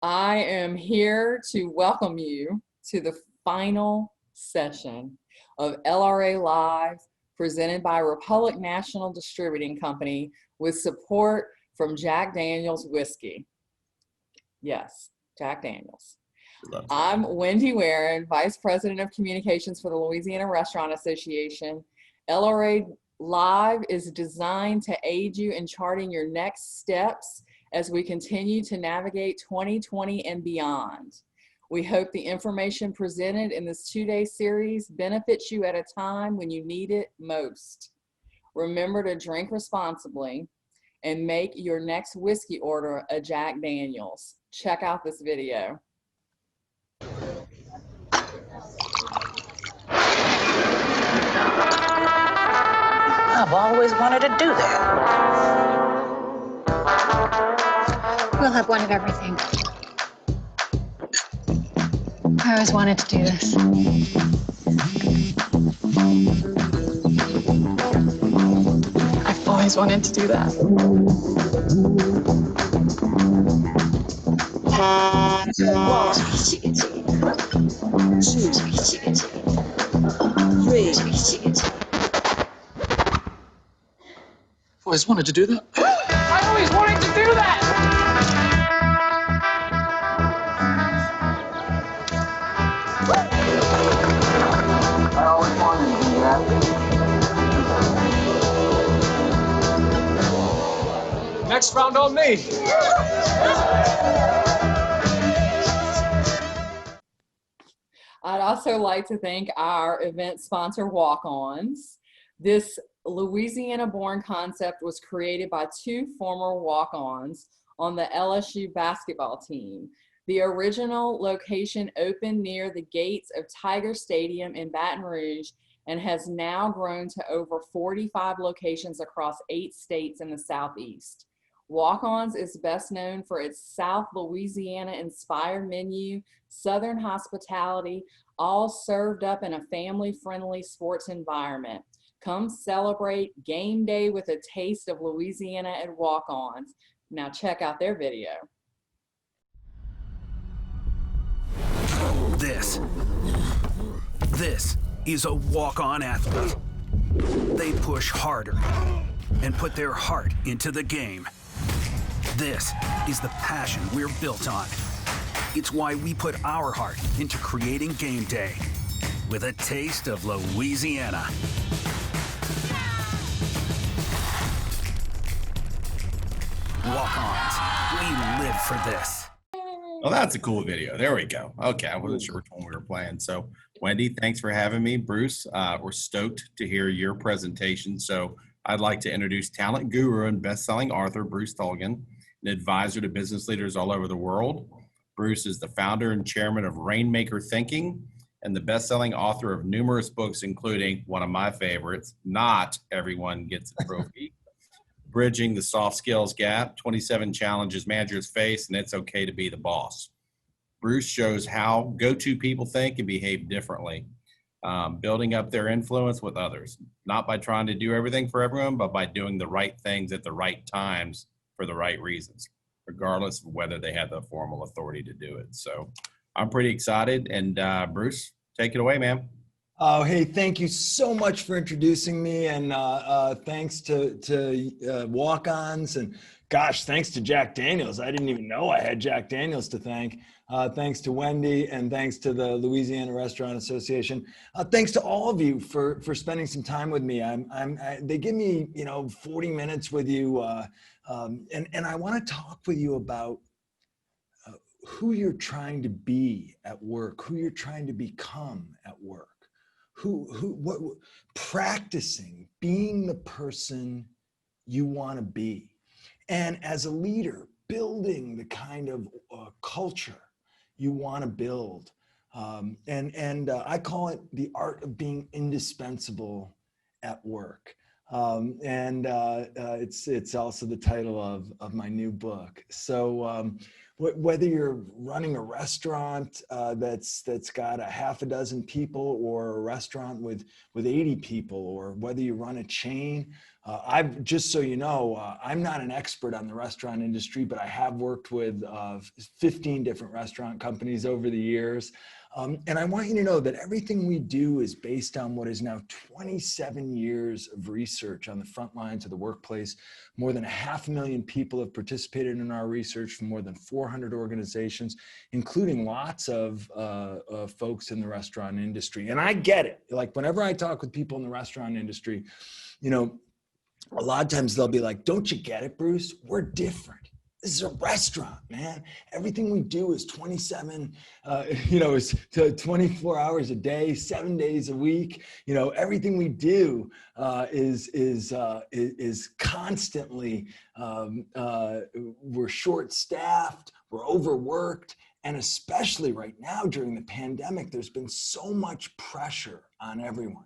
I am here to welcome you to the final session of LRA Live presented by Republic National Distributing Company with support from Jack Daniel's Whiskey. Yes, Jack Daniel's. I'm Wendy Warren, Vice President of Communications for the Louisiana Restaurant Association. LRA Live is designed to aid you in charting your next steps as we continue to navigate 2020 and beyond. We hope the information presented in this two-day series benefits you at a time when you need it most. Remember to drink responsibly and make your next whiskey order a Jack Daniel's. Check out this video. I've always wanted to do that. We'll have one of everything. I always wanted to do this. I've always wanted to do that. I've always wanted to do that. I always wanted to do that! I always wanted to do that. Next round on me. I'd also like to thank our event sponsor, Walk-Ons. This Louisiana-born concept was created by two former walk-ons on the LSU basketball team. The original location opened near the gates of Tiger Stadium in Baton Rouge and has now grown to over 45 locations across 8 states in the Southeast. Walk-Ons is best known for its South Louisiana-inspired menu, Southern hospitality, all served up in a family-friendly sports environment. Come celebrate game day with a taste of Louisiana at Walk-Ons. Now check out their video. This is a walk-on athlete. They push harder and put their heart into the game. This is the passion we're built on. It's why we put our heart into creating game day with a taste of Louisiana. Walk-ons, we live for this. Oh, that's a cool video. There we go. Okay, I wasn't sure which one we were playing. So, Wendy, thanks for having me. Bruce, we're stoked to hear your presentation. So, I'd like to introduce talent guru and best-selling author Bruce Tulgan, an advisor to business leaders all over the world. Bruce is the founder and chairman of Rainmaker Thinking and the best-selling author of numerous books, including one of my favorites, Not Everyone Gets a Trophy, Bridging the Soft Skills Gap, 27 Challenges Managers Face, and It's Okay to Be the Boss. Bruce shows how go-to people think and behave differently, building up their influence with others, not by trying to do everything for everyone, but by doing the right things at the right times for the right reasons, regardless of whether they have the formal authority to do it. So I'm pretty excited. And Bruce, take it away, man. Oh, hey, thank you so much for introducing me, and thanks to Walk-Ons, and gosh, thanks to Jack Daniel's. I didn't even know I had Jack Daniel's to thank. Thanks to Wendy, and thanks to the Louisiana Restaurant Association. Thanks to all of you for spending some time with me. They give me 40 minutes with you, and I want to talk with you about who you're trying to be at work, who you're trying to become at work. Practicing being the person you want to be. And as a leader, building the kind of culture you want to build. I call it the art of being indispensable at work. It's also the title of my new book. So whether you're running a restaurant that's got a half a dozen people, or a restaurant with 80 people, or whether you run a chain. I've, just so you know, I'm not an expert on the restaurant industry, but I have worked with 15 different restaurant companies over the years. And I want you to know that everything we do is based on what is now 27 years of research on the front lines of the workplace. More than 500,000 people have participated in our research from more than 400 organizations, including lots of folks in the restaurant industry. And I get it. Like, whenever I talk with people in the restaurant industry, you know, a lot of times they'll be like, don't you get it, Bruce? We're different. This is a restaurant, man. Everything we do is 27, is 24 hours a day, 7 days a week. You know, everything we do is constantly, we're short-staffed, we're overworked, and especially right now during the pandemic, there's been so much pressure on everyone.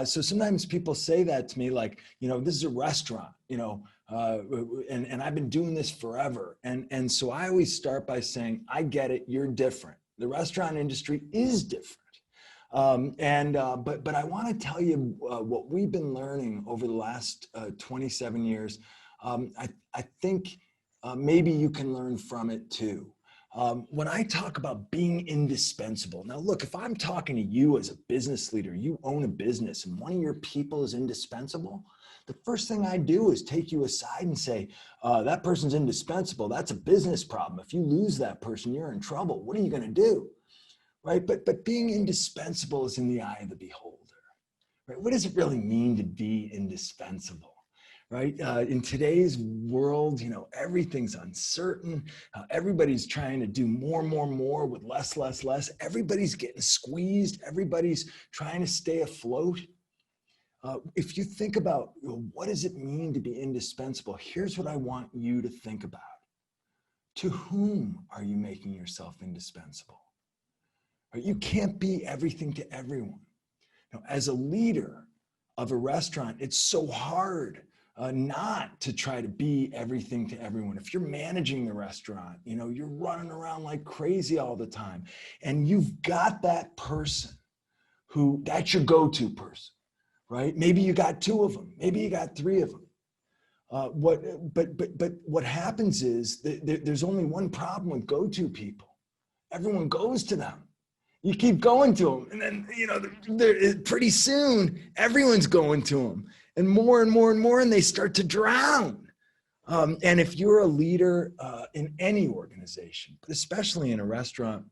So sometimes people say that to me, like, you know, this is a restaurant, you know, and I've been doing this forever. And so I always start by saying, I get it, you're different. The restaurant industry is different. But I want to tell you what we've been learning over the last 27 years. I think maybe you can learn from it too. When I talk about being indispensable, now look, if I'm talking to you as a business leader, you own a business and one of your people is indispensable, the first thing I do is take you aside and say, that person's indispensable. That's a business problem. If you lose that person, you're in trouble. What are you going to do? Right? But being indispensable is in the eye of the beholder. Right? What does it really mean to be indispensable? Right? In today's world, you know, everything's uncertain. Everybody's trying to do more with less. Everybody's getting squeezed. Everybody's trying to stay afloat. If you think about, you know, what does it mean to be indispensable? Here's what I want you to think about. To whom are you making yourself indispensable? Right? You can't be everything to everyone. Now, as a leader of a restaurant, it's so hard not to try to be everything to everyone. If you're managing the restaurant, you know, you're running around like crazy all the time, and you've got that person who, that's your go-to person, right? Maybe you got 2 of them, maybe you got 3 of them. But what happens is there's only one problem with go-to people. Everyone goes to them. You keep going to them, and then, you know, pretty soon everyone's going to them. And more, and they start to drown. And if you're a leader in any organization, but especially in a restaurant,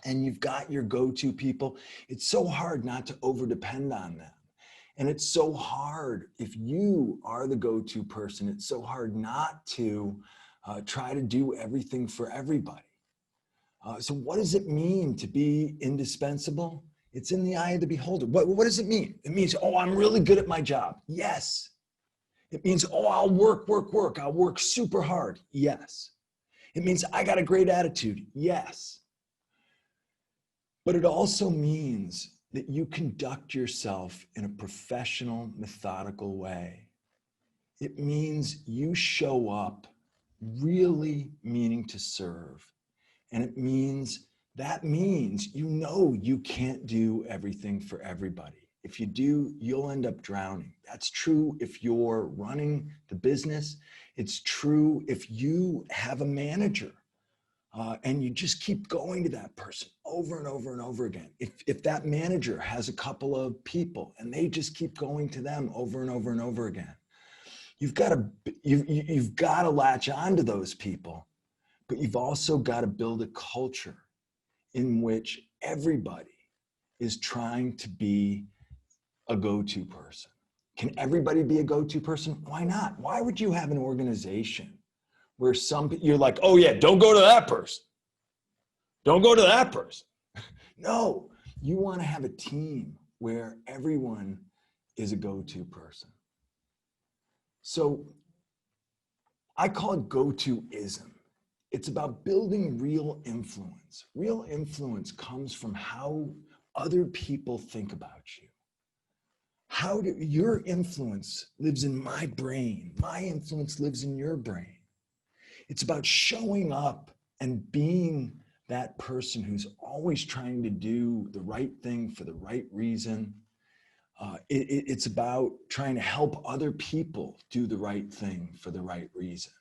and you've got your go-to people, it's so hard not to over-depend on them. And it's so hard, if you are the go-to person, it's so hard not to try to do everything for everybody. So what does it mean to be indispensable? It's in the eye of the beholder. What does it mean? It means, oh, I'm really good at my job. Yes. It means, oh, I'll work. I'll work super hard. Yes. It means I got a great attitude. Yes. But it also means that you conduct yourself in a professional, methodical way. It means you show up really meaning to serve. And that means you know you can't do everything for everybody. If you do, you'll end up drowning. That's true if you're running the business. It's true if you have a manager and you just keep going to that person over and over again. If that manager has a couple of people and they just keep going to them over and over again, you've got to latch onto those people, but you've also got to build a culture in which everybody is trying to be a go-to person. Can everybody be a go-to person? Why not? Why would you have an organization where you're like, oh yeah, don't go to that person. Don't go to that person. No, you want to have a team where everyone is a go-to person. So I call it go-to-ism. It's about building real influence. Real influence comes from how other people think about you. Your influence lives in my brain. My influence lives in your brain. It's about showing up and being that person who's always trying to do the right thing for the right reason. It's about trying to help other people do the right thing for the right reason.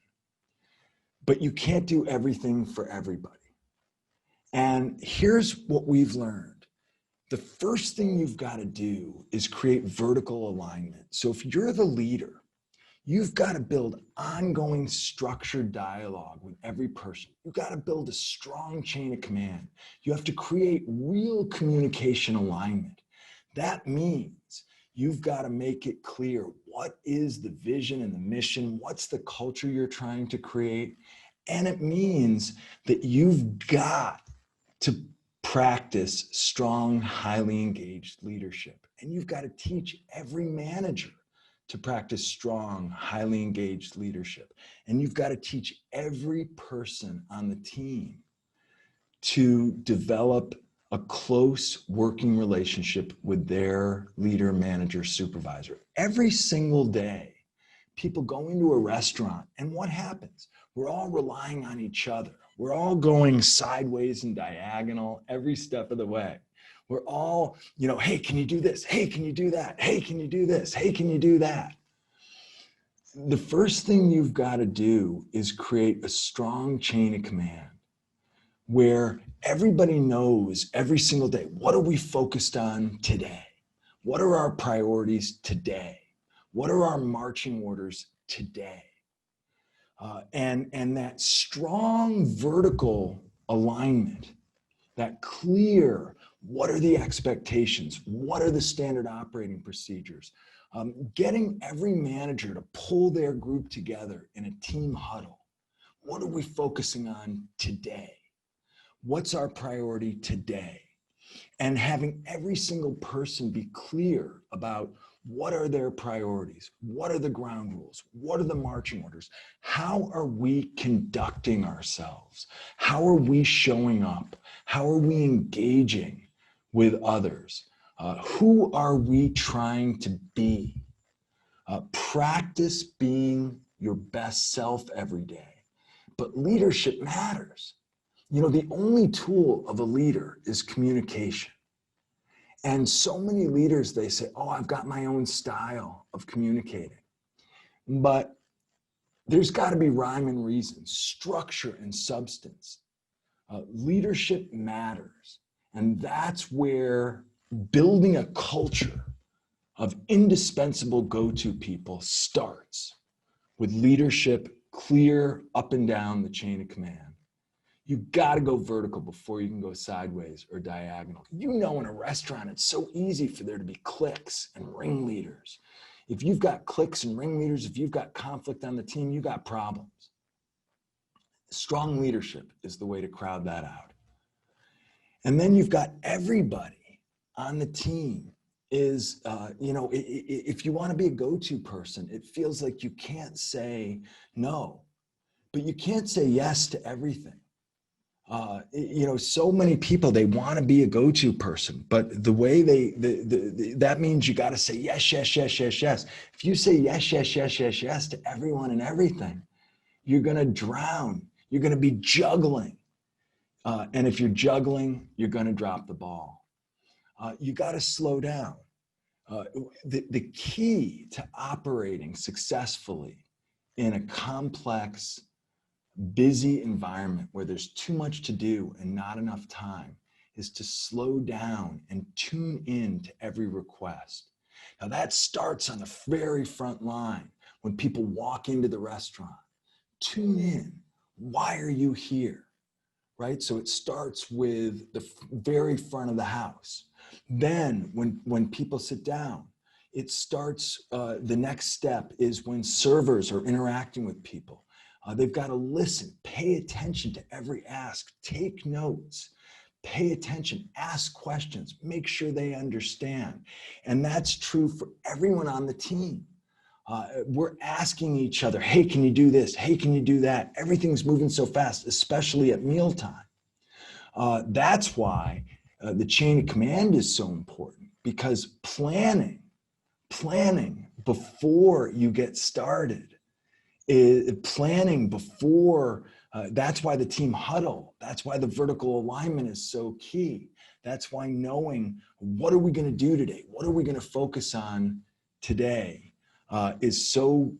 But you can't do everything for everybody. And here's what we've learned. The first thing you've got to do is create vertical alignment. So if you're the leader, you've got to build ongoing structured dialogue with every person. You've got to build a strong chain of command. You have to create real communication alignment. That means you've got to make it clear what is the vision and the mission, what's the culture you're trying to create. And it means that you've got to practice strong, highly engaged leadership. And you've got to teach every manager to practice strong, highly engaged leadership. And you've got to teach every person on the team to develop a close working relationship with their leader, manager, supervisor. Every single day, people go into a restaurant, and what happens? We're all relying on each other. We're all going sideways and diagonal every step of the way. We're all, hey, can you do this? Hey, can you do that? Hey, can you do this? Hey, can you do that? The first thing you've got to do is create a strong chain of command where everybody knows every single day, what are we focused on today? What are our priorities today? What are our marching orders today? And that strong vertical alignment, that clear, what are the expectations? What are the standard operating procedures? Getting every manager to pull their group together in a team huddle. What are we focusing on today? What's our priority today? And having every single person be clear about what are their priorities? What are the ground rules? What are the marching orders? How are we conducting ourselves? How are we showing up? How are we engaging with others? Who are we trying to be? Practice being your best self every day. But leadership matters. The only tool of a leader is communication. And so many leaders, they say, oh, I've got my own style of communicating. But there's got to be rhyme and reason, structure and substance. Leadership matters. And that's where building a culture of indispensable go-to people starts, with leadership clear up and down the chain of command. You got to go vertical before you can go sideways or diagonal. In a restaurant, it's so easy for there to be cliques and ringleaders. If you've got cliques and ringleaders, if you've got conflict on the team, you got problems. Strong leadership is the way to crowd that out. And then you've got everybody on the team is, if you want to be a go-to person, it feels like you can't say no, but you can't say yes to everything. So many people, they want to be a go-to person, but the way that means you got to say yes, yes, yes, yes, yes. If you say yes, yes, yes, yes, yes to everyone and everything, you're going to drown. You're going to be juggling. And if you're juggling, you're going to drop the ball. You got to slow down. The key to operating successfully in a complex, busy environment where there's too much to do and not enough time is to slow down and tune in to every request. Now that starts on the very front line when people walk into the restaurant. Tune in. Why are you here? Right? So it starts with the very front of the house. Then when people sit down, it starts, the next step is when servers are interacting with people. They've got to listen, pay attention to every ask, take notes, pay attention, ask questions, make sure they understand. And that's true for everyone on the team. We're asking each other, hey, can you do this? Hey, can you do that? Everything's moving so fast, especially at mealtime. That's why the chain of command is so important, because planning before you get started, planning before That's why the team huddle, that's why the vertical alignment is so key. That's why knowing what are we going to do today, what are we going to focus on today is so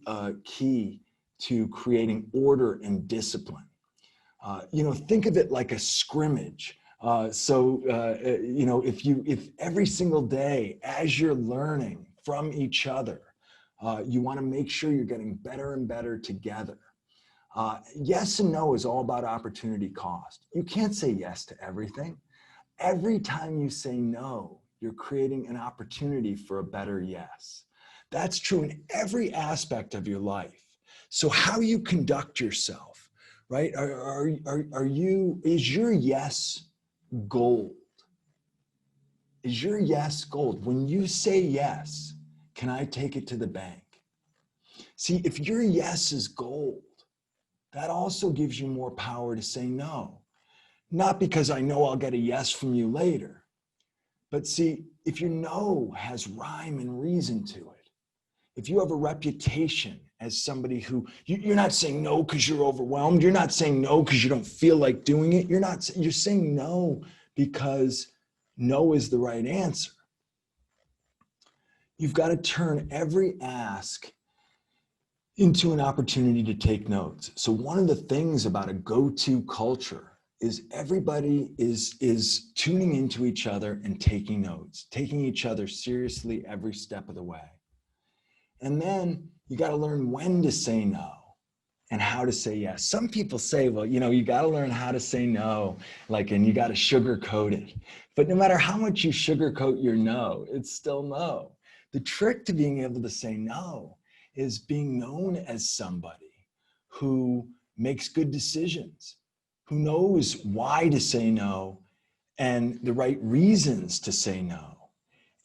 key to creating order and discipline. Think of it like a scrimmage. If every single day as you're learning from each other, you want to make sure you're getting better and better together. Yes and no is all about opportunity cost. You can't say yes to everything. Every time you say no, you're creating an opportunity for a better yes. That's true in every aspect of your life. So how you conduct yourself, right? Is your yes gold? Is your yes gold? When you say yes, can I take it to the bank? See, if your yes is gold, that also gives you more power to say no. Not because I know I'll get a yes from you later, but see, if your no has rhyme and reason to it, if you have a reputation as somebody who, you're not saying no because you're overwhelmed, you're not saying no because you don't feel like doing it, you're saying no because no is the right answer. You've got to turn every ask into an opportunity to take notes. So one of the things about a go-to culture is everybody is tuning into each other and taking notes, taking each other seriously every step of the way. And then you got to learn when to say no and how to say yes. Some people say, well, you got to learn how to say no, and you got to sugarcoat it. But no matter how much you sugarcoat your no, it's still no. The trick to being able to say no is being known as somebody who makes good decisions, who knows why to say no and the right reasons to say no.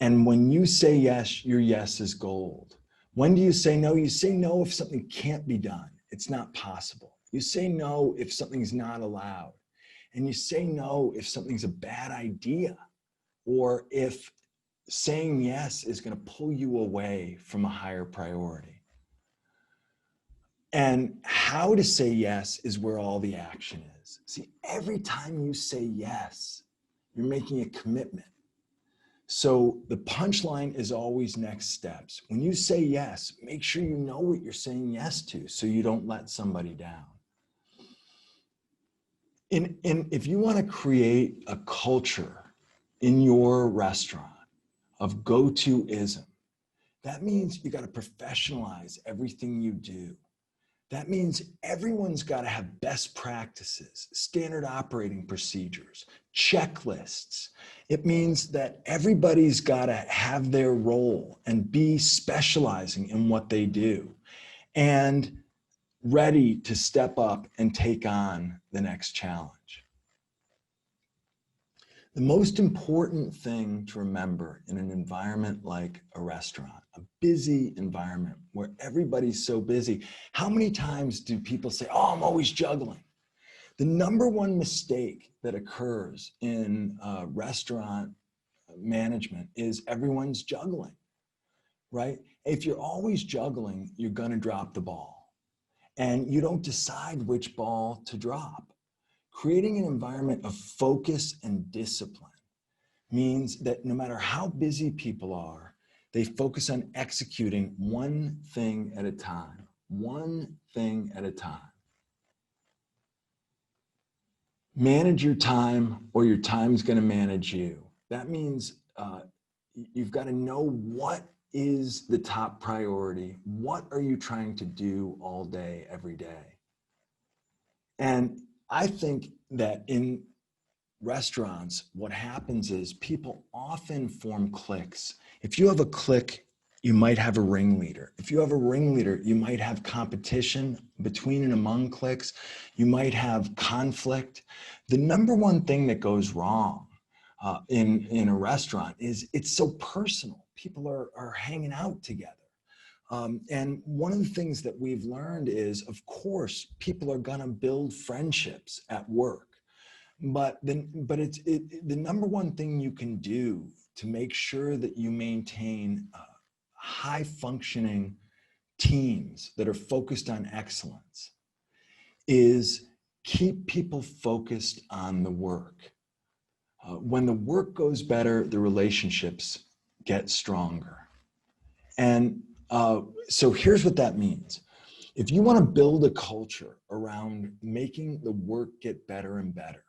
And when you say yes, your yes is gold. When do you say no? You say no if something can't be done. It's not possible. You say no if something's not allowed. And you say no if something's a bad idea, or if saying yes is going to pull you away from a higher priority. And how to say yes is where all the action is. See, every time you say yes, you're making a commitment. So the punchline is always next steps. When you say yes, make sure you know what you're saying yes to so you don't let somebody down. If you want to create a culture in your restaurant of go-to-ism, that means you got to professionalize everything you do. That means everyone's got to have best practices, standard operating procedures, checklists. It means that everybody's got to have their role and be specializing in what they do and ready to step up and take on the next challenge. The most important thing to remember in an environment like a restaurant, a busy environment where everybody's so busy, how many times do people say, oh, I'm always juggling? The number one mistake that occurs in restaurant management is everyone's juggling, right? If you're always juggling, you're gonna drop the ball and you don't decide which ball to drop. Creating an environment of focus and discipline means that no matter how busy people are, they focus on executing one thing at a time, one thing at a time. Manage your time or your time's going to manage you. That means you've got to know what is the top priority. What are you trying to do all day, every day? And I think that in restaurants, what happens is people often form cliques. If you have a clique, you might have a ringleader. If you have a ringleader, you might have competition between and among cliques. You might have conflict. The number one thing that goes wrong in a restaurant is it's so personal. People are hanging out together. And one of the things that we've learned is, of course, people are gonna build friendships at work. But the number one thing you can do to make sure that you maintain high functioning teams that are focused on excellence is keep people focused on the work. When the work goes better, the relationships get stronger. And so here's what that means. If you want to build a culture around making the work get better and better,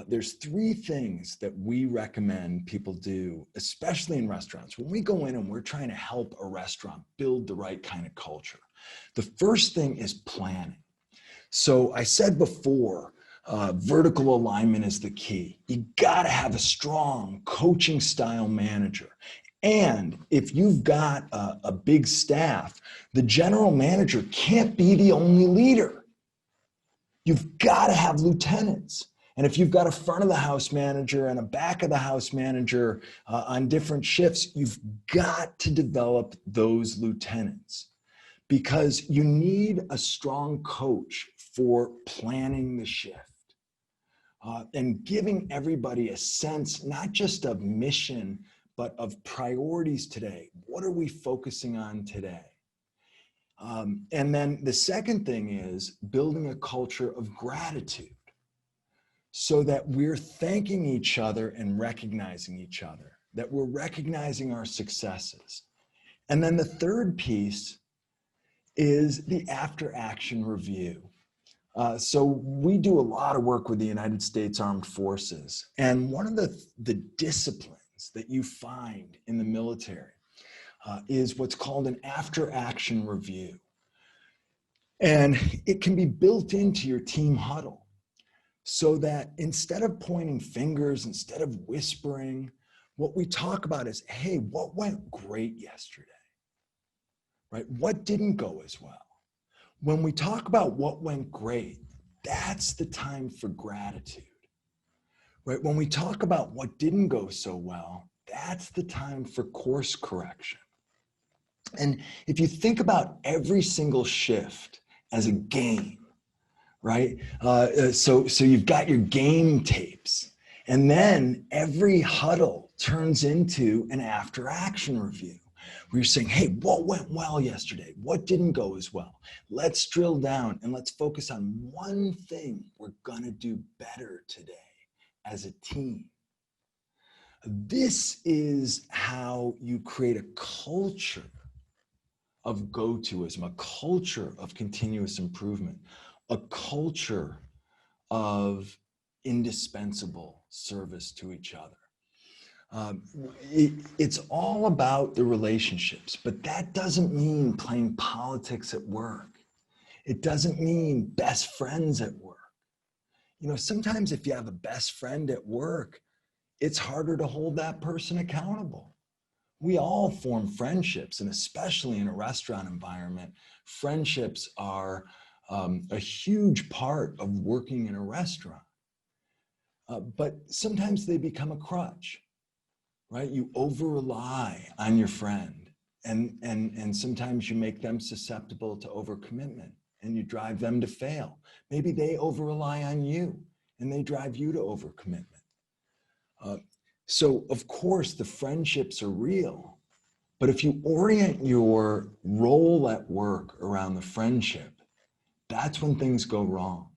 there's 3 things that we recommend people do, especially in restaurants. When we go in and we're trying to help a restaurant build the right kind of culture, the first thing is planning. So I said before, vertical alignment is the key. You got to have a strong coaching style manager. And if you've got a big staff, the general manager can't be the only leader. You've got to have lieutenants. And if you've got a front of the house manager and a back of the house manager on different shifts, you've got to develop those lieutenants, because you need a strong coach for planning the shift and giving everybody a sense, not just of mission, but of priorities today. What are we focusing on today? And then the second thing is building a culture of gratitude, so that we're thanking each other and recognizing each other, that we're recognizing our successes. And then the third piece is the after action review. So we do a lot of work with the United States Armed Forces. And one of the disciplines that you find in the military is what's called an after action review. And it can be built into your team huddle, so that instead of pointing fingers, instead of whispering, what we talk about is, hey, what went great yesterday, right? What didn't go as well? When we talk about what went great, that's the time for gratitude, right? When we talk about what didn't go so well, that's the time for course correction. And if you think about every single shift as a game, right? So you've got your game tapes, and then every huddle turns into an after action review, where you're saying, hey, what went well yesterday? What didn't go as well? Let's drill down and let's focus on one thing we're gonna do better today as a team. This is how you create a culture of go-toism, a culture of continuous improvement, a culture of indispensable service to each other. It's all about the relationships, but that doesn't mean playing politics at work. It doesn't mean best friends at work. You know, sometimes if you have a best friend at work, it's harder to hold that person accountable. We all form friendships, and especially in a restaurant environment, friendships are a huge part of working in a restaurant. But sometimes they become a crutch, right? You over-rely on your friend, and sometimes you make them susceptible to overcommitment, and you drive them to fail. Maybe they over-rely on you, and they drive you to overcommitment. So of course the friendships are real, but if you orient your role at work around the friendship, that's when things go wrong.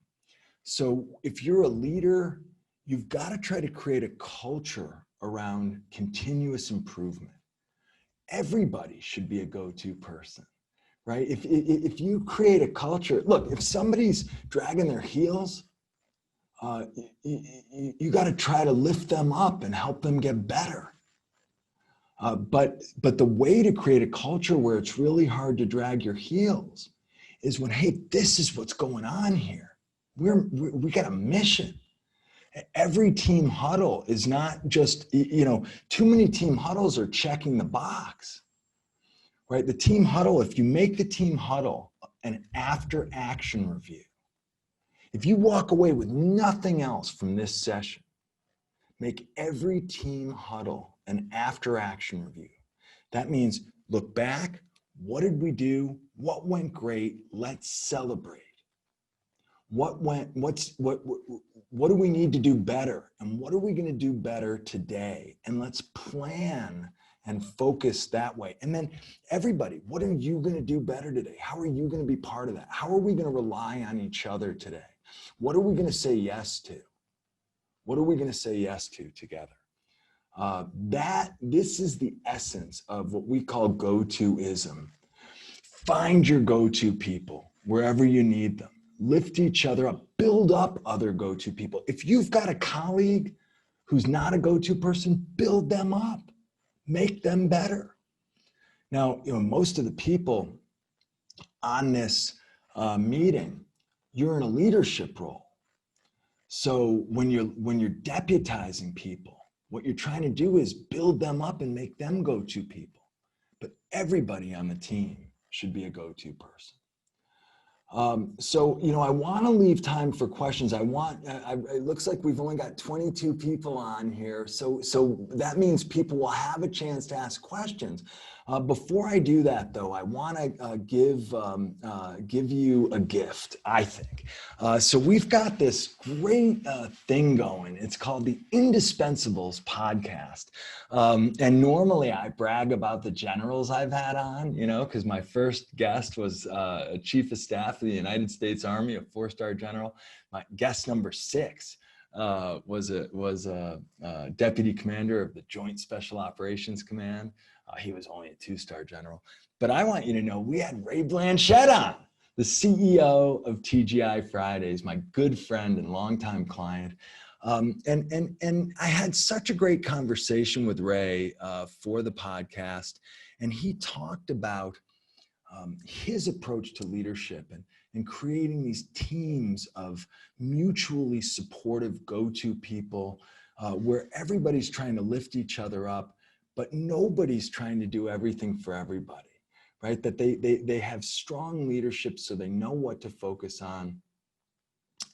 So if you're a leader, you've got to try to create a culture around continuous improvement. Everybody should be a go-to person, right? If you create a culture, look, if somebody's dragging their heels, you got to try to lift them up and help them get better. But the way to create a culture where it's really hard to drag your heels is when, hey, this is what's going on here. We got a mission. Every team huddle is not just, you know, too many team huddles are checking the box, right? The team huddle, if you make the team huddle an after action review, if you walk away with nothing else from this session, make every team huddle an after action review. That means look back, what did we do? What went great? Let's celebrate. What do we need to do better? And what are we going to do better today? And let's plan and focus that way. And then everybody, what are you going to do better today? How are you going to be part of that? How are we going to rely on each other today? What are we going to say yes to? What are we going to say yes to together? This is the essence of what we call go-to-ism. Find your go-to people wherever you need them. Lift each other up, build up other go-to people. If you've got a colleague who's not a go-to person, build them up, make them better. Now, most of the people on this meeting, you're in a leadership role. So when you're deputizing people, what you're trying to do is build them up and make them go-to people. But everybody on the team should be a go-to person. So, I want to leave time for questions. It looks like we've only got 22 people on here. So that means people will have a chance to ask questions. Before I do that, though, I want to give you a gift, I think. So we've got this great thing going. It's called the Indispensables podcast. And normally I brag about the generals I've had on, because my first guest was a chief of staff of the United States Army, a 4-star general. My guest number 6 was a deputy commander of the Joint Special Operations Command. He was only a 2-star general. But I want you to know we had Ray Blanchette on, the CEO of TGI Fridays, my good friend and longtime client. And I had such a great conversation with Ray for the podcast. And he talked about his approach to leadership and creating these teams of mutually supportive go-to people where everybody's trying to lift each other up, but nobody's trying to do everything for everybody, right? That they have strong leadership so they know what to focus on.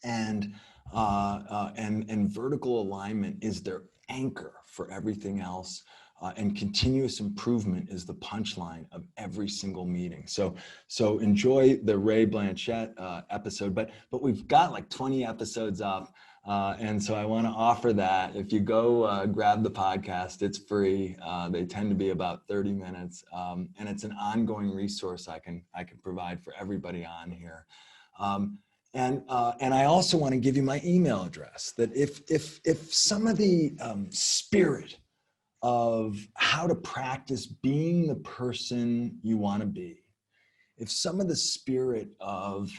And vertical alignment is their anchor for everything else. And continuous improvement is the punchline of every single meeting. So enjoy the Ray Blanchette episode, but we've got like 20 episodes up. And so I want to offer that. If you go grab the podcast, it's free. They tend to be about 30 minutes. And it's an ongoing resource I can provide for everybody on here. And I also want to give you my email address, that if some of the spirit of how to practice being the person you want to be, if some of the spirit of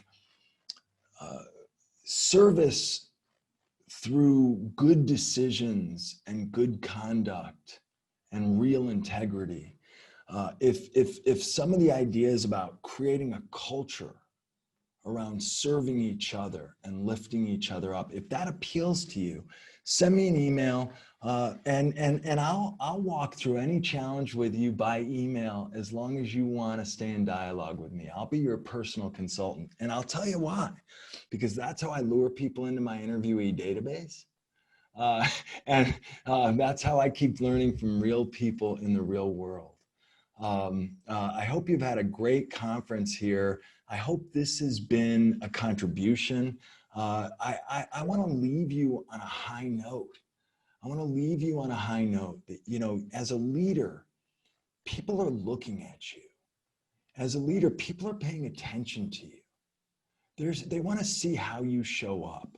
service through good decisions and good conduct and real integrity, if some of the ideas about creating a culture around serving each other and lifting each other up, if that appeals to you, send me an email and I'll walk through any challenge with you by email as long as you want to stay in dialogue with me. I'll be your personal consultant, and I'll tell you why, because that's how I lure people into my interviewee database. And that's how I keep learning from real people in the real world. I hope you've had a great conference here. I hope this has been a contribution. I want to leave you on a high note. I want to leave you on a high note that, as a leader, people are looking at you. As a leader, people are paying attention to you. They want to see how you show up.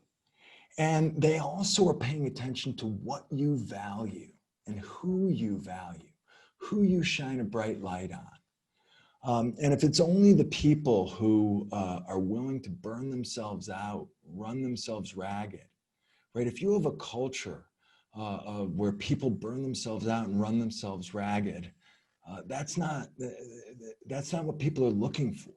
And they also are paying attention to what you value and who you value, who you shine a bright light on. And if it's only the people who are willing to burn themselves out, run themselves ragged, right? If you have a culture where people burn themselves out and run themselves ragged, that's not what people are looking for.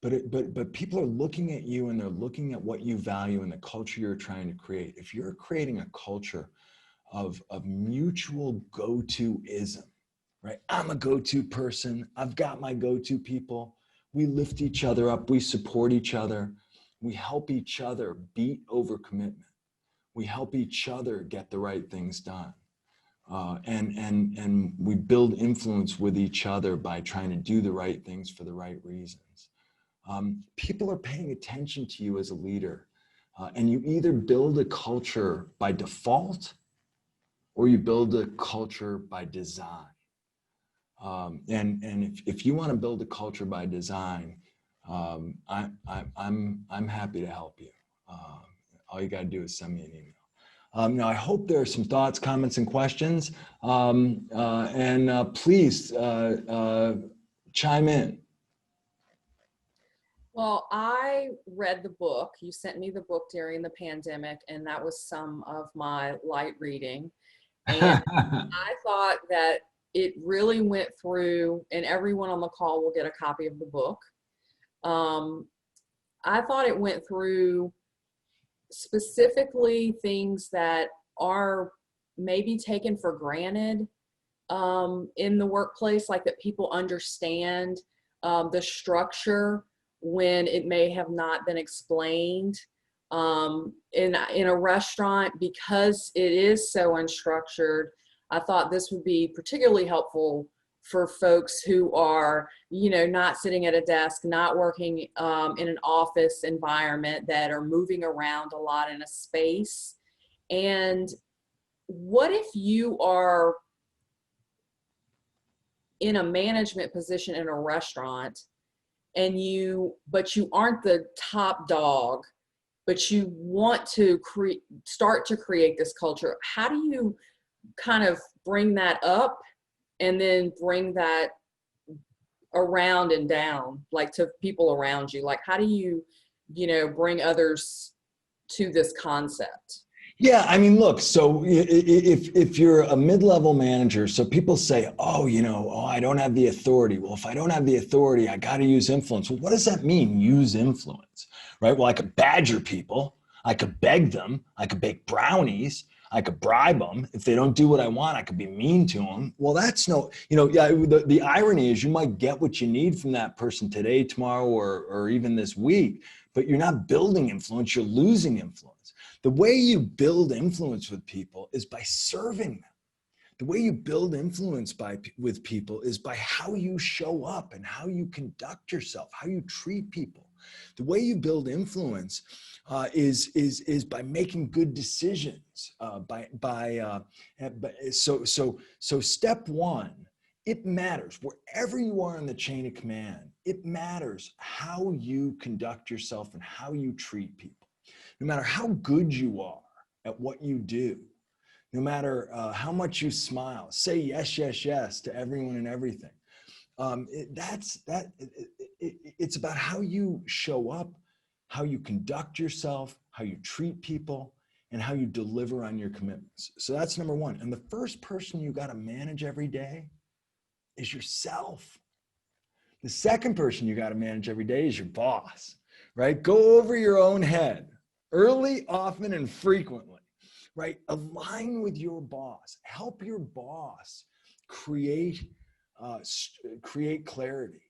But people are looking at you and they're looking at what you value and the culture you're trying to create. If you're creating a culture of mutual go-to-ism, right? I'm a go-to person. I've got my go-to people. We lift each other up. We support each other. We help each other beat overcommitment. We help each other get the right things done. And we build influence with each other by trying to do the right things for the right reasons. People are paying attention to you as a leader. And you either build a culture by default or you build a culture by design. And if you want to build a culture by design, I'm happy to help you. All you got to do is send me an email. Now, I hope there are some thoughts, comments, and questions. Please chime in. Well, I read the book. You sent me the book during the pandemic, and that was some of my light reading. And I thought that it really went through, and everyone on the call will get a copy of the book. I thought it went through specifically things that are maybe taken for granted in the workplace, like that people understand the structure when it may have not been explained. In a restaurant, because it is so unstructured, I thought this would be particularly helpful for folks who are, not sitting at a desk, not working in an office environment, that are moving around a lot in a space. And what if you are in a management position in a restaurant, and but you aren't the top dog, but you want to start to create this culture? How do you kind of bring that up and then bring that around and down, like to people around you? Like, how do you, bring others to this concept? Yeah, I mean, look, so if you're a mid-level manager, so people say, oh, I don't have the authority. Well, if I don't have the authority, I got to use influence. Well, what does that mean, use influence, right? Well, I could badger people. I could beg them. I could bake brownies. I could bribe them. If they don't do what I want, I could be mean to them. Well, that's the irony is you might get what you need from that person today, tomorrow, or even this week, but you're not building influence, you're losing influence. The way you build influence with people is by serving them. The way you build influence with people is by how you show up and how you conduct yourself, how you treat people. The way you build influence is by making good decisions. So step one, it matters wherever you are in the chain of command. It matters how you conduct yourself and how you treat people. No matter how good you are at what you do, no matter how much you smile, say yes, yes, yes to everyone and everything. It's about how you show up, how you conduct yourself, how you treat people, and how you deliver on your commitments. So that's number one. And the first person you got to manage every day is yourself. The second person you got to manage every day is your boss, right? Go over your own head early, often, and frequently, right? Align with your boss. Help your boss create clarity.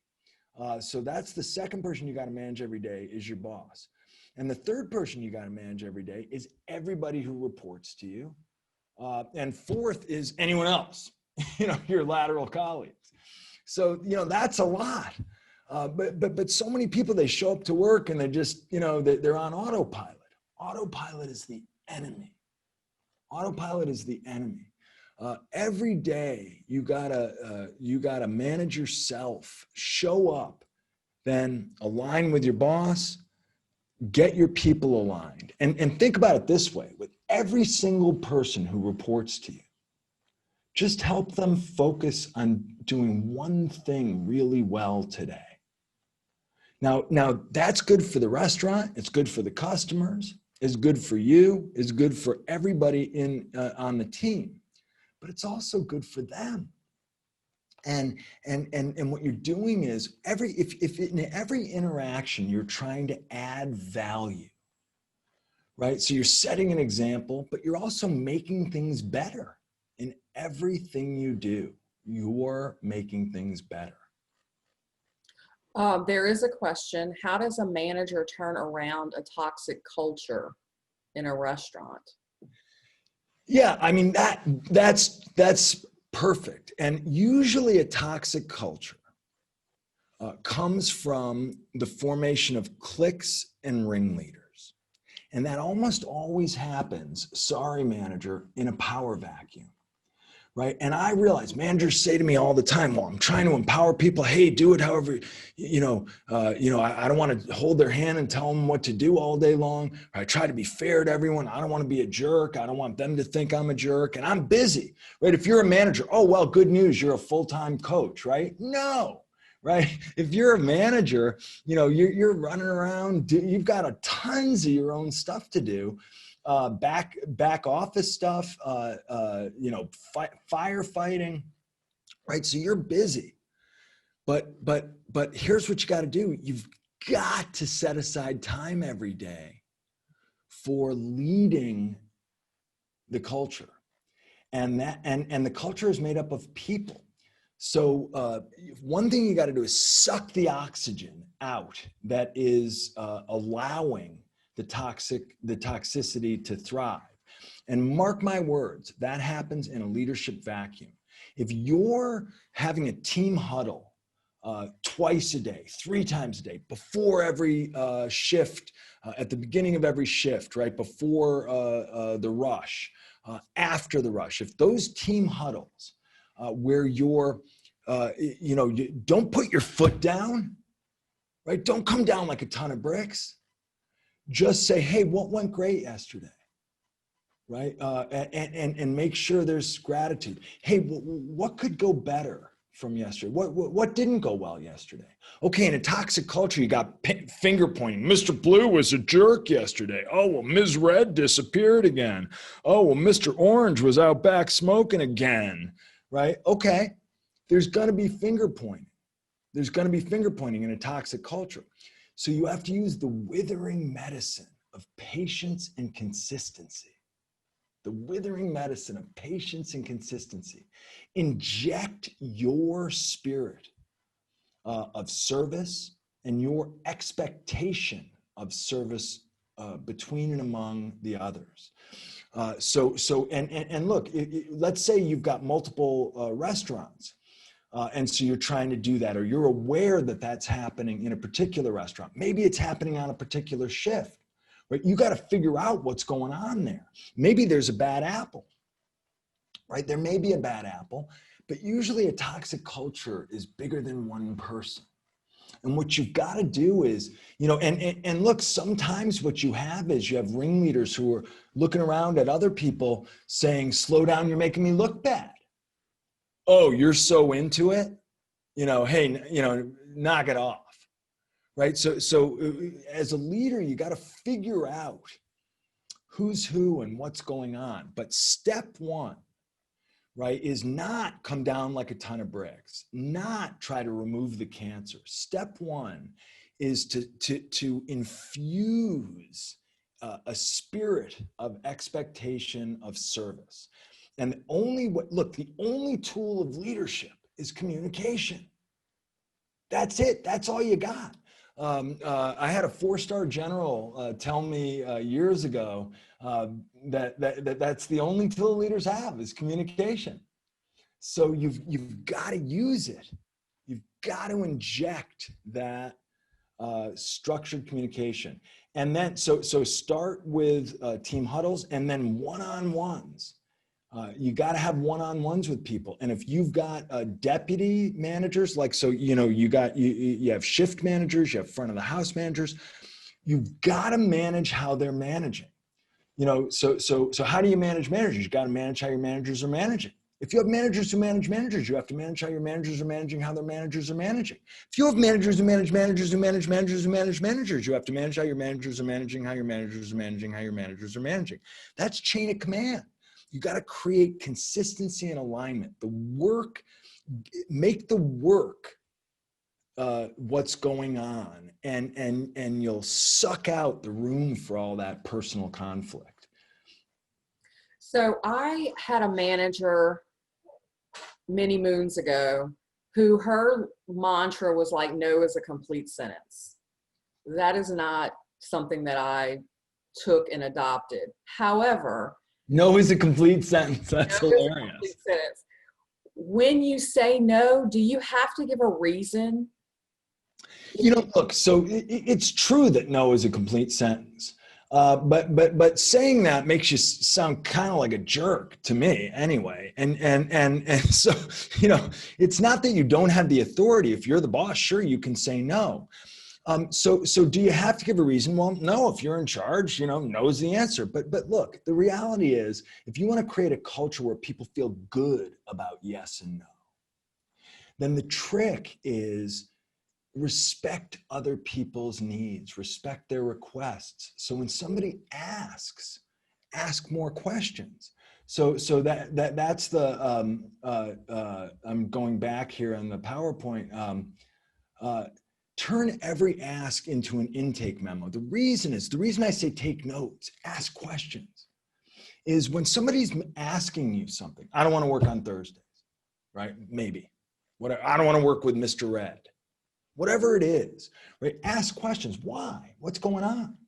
So that's the second person you got to manage every day is your boss. And the third person you got to manage every day is everybody who reports to you. And fourth is anyone else, your lateral colleagues. So, that's a lot. But so many people, they show up to work and they just, they're on autopilot. Autopilot is the enemy. Autopilot is the enemy. Every day you gotta manage yourself, show up, then align with your boss, get your people aligned. And think about it this way, with every single person who reports to you, just help them focus on doing one thing really well today. Now that's good for the restaurant, it's good for the customers, it's good for you, it's good for everybody on the team, but it's also good for them. And what you're doing is if in every interaction you're trying to add value, right? So you're setting an example, but you're also making things better in everything you do. You're making things better. There is a question: how does a manager turn around a toxic culture in a restaurant? Yeah, I mean that's perfect. And usually a toxic culture comes from the formation of cliques and ringleaders. And that almost always happens, sorry manager, in a power vacuum. right? And I realize managers say to me all the time, well, I'm trying to empower people. Hey, do it however, I don't want to hold their hand and tell them what to do all day long. I try to be fair to everyone. I don't want to be a jerk. I don't want them to think I'm a jerk, and I'm busy, right? If you're a manager, oh, well, good news. You're a full-time coach, right? No, right? If you're a manager, you're running around, you've got tons of your own stuff to do. Back office stuff, firefighting, right? So you're busy, but here's what you got to do. You've got to set aside time every day for leading the culture, and the culture is made up of people. So one thing you got to do is suck the oxygen out that is allowing the toxicity to thrive. And mark my words, that happens in a leadership vacuum. If you're having a team huddle twice a day, 3 times a day, before every shift, at the beginning of every shift, right before the rush, after the rush, if those team huddles where you don't put your foot down, right? Don't come down like a ton of bricks. Just say, hey, what went great yesterday, right? And make sure there's gratitude. Hey, what could go better from yesterday? What didn't go well yesterday? Okay, in a toxic culture, you got finger pointing. Mr. Blue was a jerk yesterday. Oh, well, Ms. Red disappeared again. Oh, well, Mr. Orange was out back smoking again, right? Okay, there's going to be finger pointing. There's going to be finger pointing in a toxic culture. So you have to use the withering medicine of patience and consistency. The withering medicine of patience and consistency. Inject your spirit of service and your expectation of service between and among the others. And look, let's say you've got multiple restaurants. And so you're trying to do that, or you're aware that that's happening in a particular restaurant. Maybe it's happening on a particular shift, right? You got to figure out what's going on there. Maybe there's a bad apple, right? There may be a bad apple, but usually a toxic culture is bigger than one person. And what you've got to do is, and look, sometimes what you have is you have ringleaders who are looking around at other people saying, slow down, you're making me look bad. Oh, you're so into it, hey, knock it off, right? So as a leader, you got to figure out who's who and what's going on. But step one, right, is not come down like a ton of bricks, not try to remove the cancer. Step one is to infuse a spirit of expectation of service. And the only tool of leadership is communication. That's it. That's all you got. I had a 4-star general tell me years ago that's the only tool leaders have is communication. So you've got to use it. You've got to inject that structured communication. And then so start with team huddles and then one-on-ones. You got to have one-on-ones with people. And if you've got deputy managers, you have shift managers, you have front of the house managers, you've got to manage how they're managing. So how do you manage managers? You got to manage how your managers are managing. If you have managers who manage managers, you have to manage how your managers are managing how their managers are managing. If you have managers who manage managers who manage managers who manage managers, you have to manage how your managers are managing how your managers are managing how your managers are managing. That's chain of command. You got to create consistency and alignment. Make the work what's going on, and you'll suck out the room for all that personal conflict. So I had a manager many moons ago who her mantra was like, no is a complete sentence. That is not something that I took and adopted. However, no is a complete sentence. That's hilarious. Sentence. When you say no, do you have to give a reason? Look, so it's true that no is a complete sentence. But saying that makes you sound kind of like a jerk to me anyway. And so, it's not that you don't have the authority. If you're the boss, sure, you can say no. So do you have to give a reason? Well, no, if you're in charge, knows the answer. But look, the reality is, if you want to create a culture where people feel good about yes and no, then the trick is respect other people's needs, respect their requests. So when somebody asks, ask more questions. So that's the I'm going back here on the PowerPoint. Turn every ask into an intake memo. The reason I say take notes, ask questions, is when somebody's asking you something. I don't want to work on Thursdays, right? Maybe. Whatever. I don't want to work with Mr. Red. Whatever it is, right? Ask questions. Why? What's going on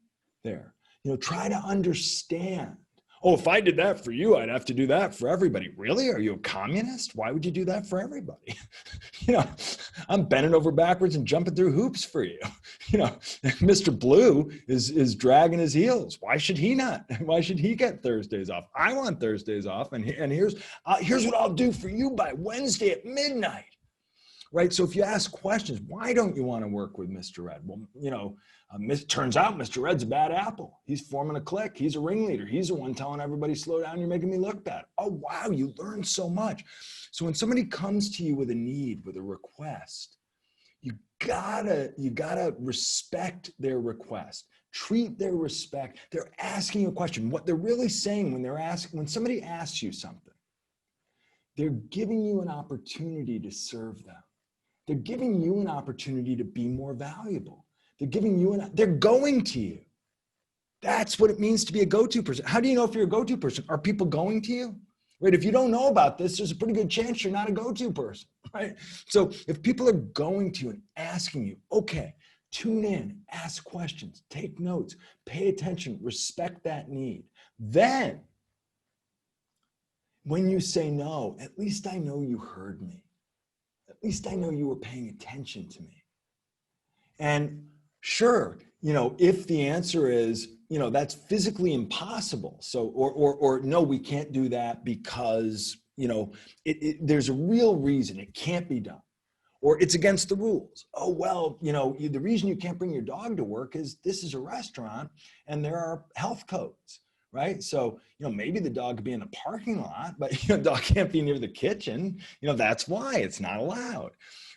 there? Try to understand. Oh, if I did that for you, I'd have to do that for everybody. Really? Are you a communist? Why would you do that for everybody? I'm bending over backwards and jumping through hoops for you. Mr. Blue is dragging his heels. Why should he not? Why should he get Thursdays off? I want Thursdays off. And here's what I'll do for you by Wednesday at midnight. Right. So if you ask questions, why don't you want to work with Mr. Red? Well, turns out Mr. Red's a bad apple. He's forming a clique. He's a ringleader. He's the one telling everybody, slow down, you're making me look bad. Oh, wow, you learned so much. So when somebody comes to you with a need, with a request, you gotta respect their request. Treat their respect. They're asking you a question. What they're really saying when somebody asks you something, they're giving you an opportunity to serve them. They're giving you an opportunity to be more valuable. They're going to you. That's what it means to be a go-to person. How do you know if you're a go-to person? Are people going to you? Right? If you don't know about this, there's a pretty good chance you're not a go-to person, right? So if people are going to you and asking you, okay, tune in, ask questions, take notes, pay attention, respect that need. Then when you say no, at least I know you heard me. At least I know you were paying attention to me. And sure, if the answer is, that's physically impossible. So, or no, we can't do that because, there's a real reason it can't be done, or it's against the rules. Oh, well, the reason you can't bring your dog to work is this is a restaurant and there are health codes. Right. So, maybe the dog could be in a parking lot, but the dog can't be near the kitchen. That's why it's not allowed.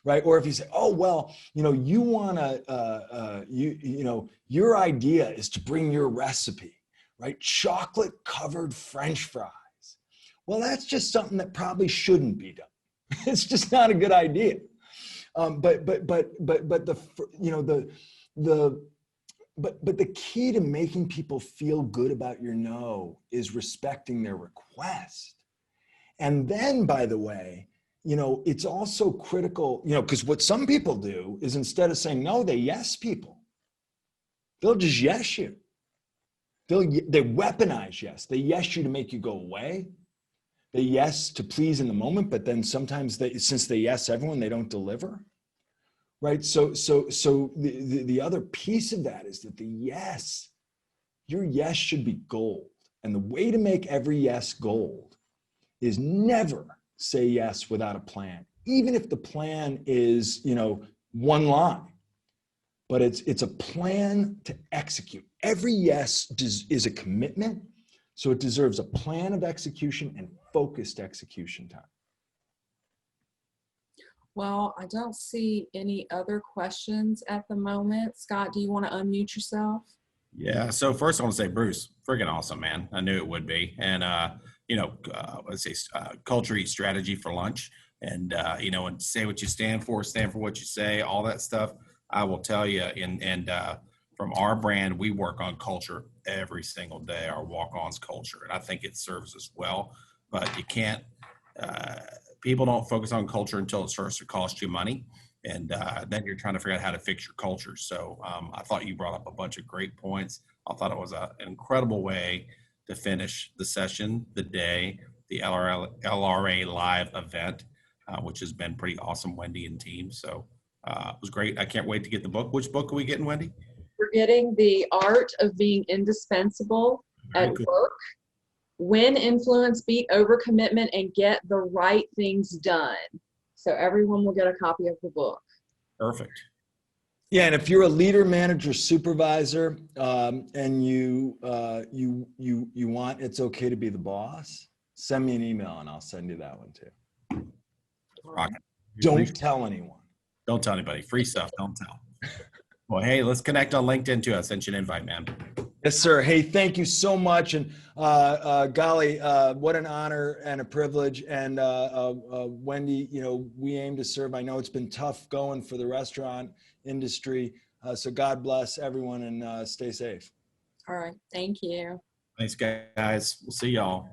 Right. Or if you say, oh, well, you want to, your idea is to bring your recipe, right? Chocolate covered French fries. Well, that's just something that probably shouldn't be done. It's just not a good idea. But the key to making people feel good about your no is respecting their request. And then, by the way, it's also critical, because what some people do is instead of saying no, they yes people. They'll just yes you. They weaponize yes. They yes you to make you go away. They yes to please in the moment, but then sometimes since they yes everyone, they don't deliver. Right. So the other piece of that is that your yes should be gold. And the way to make every yes gold is never say yes without a plan, even if the plan is, one line, but it's a plan to execute. Every yes is a commitment. So it deserves a plan of execution and focused execution time. Well, I don't see any other questions at the moment. Scott, do you want to unmute yourself? Yeah. So first I want to say, Bruce, freaking awesome, man. I knew it would be. And, let's say culture eats strategy for lunch, and, and say what you stand for what you say, all that stuff. I will tell you, and from our brand, we work on culture every single day, our walk-ons culture. And I think it serves us well, but you can't, people don't focus on culture until it starts to cost you money. And then you're trying to figure out how to fix your culture. So I thought you brought up a bunch of great points. I thought it was an incredible way to finish the session, the day, the LRA live event, which has been pretty awesome, Wendy and team. So it was great. I can't wait to get the book. Which book are we getting, Wendy? We're getting the art of being indispensable Very at cool. work. Win influence, beat overcommitment, and get the right things done. So everyone will get a copy of the book. Perfect. Yeah, and if you're a leader, manager, supervisor, and you want It's Okay to Be the Boss, send me an email and I'll send you that one too. Rockin'. Don't tell anyone. Don't tell anybody. Free stuff. Don't tell. Well, hey, let's connect on LinkedIn too. I sent you an invite, man. Yes, sir. Hey, thank you so much. And golly, what an honor and a privilege. And Wendy, you know, we aim to serve. I know it's been tough going for the restaurant industry. So God bless everyone and stay safe. All right. Thank you. Thanks, guys. We'll see y'all.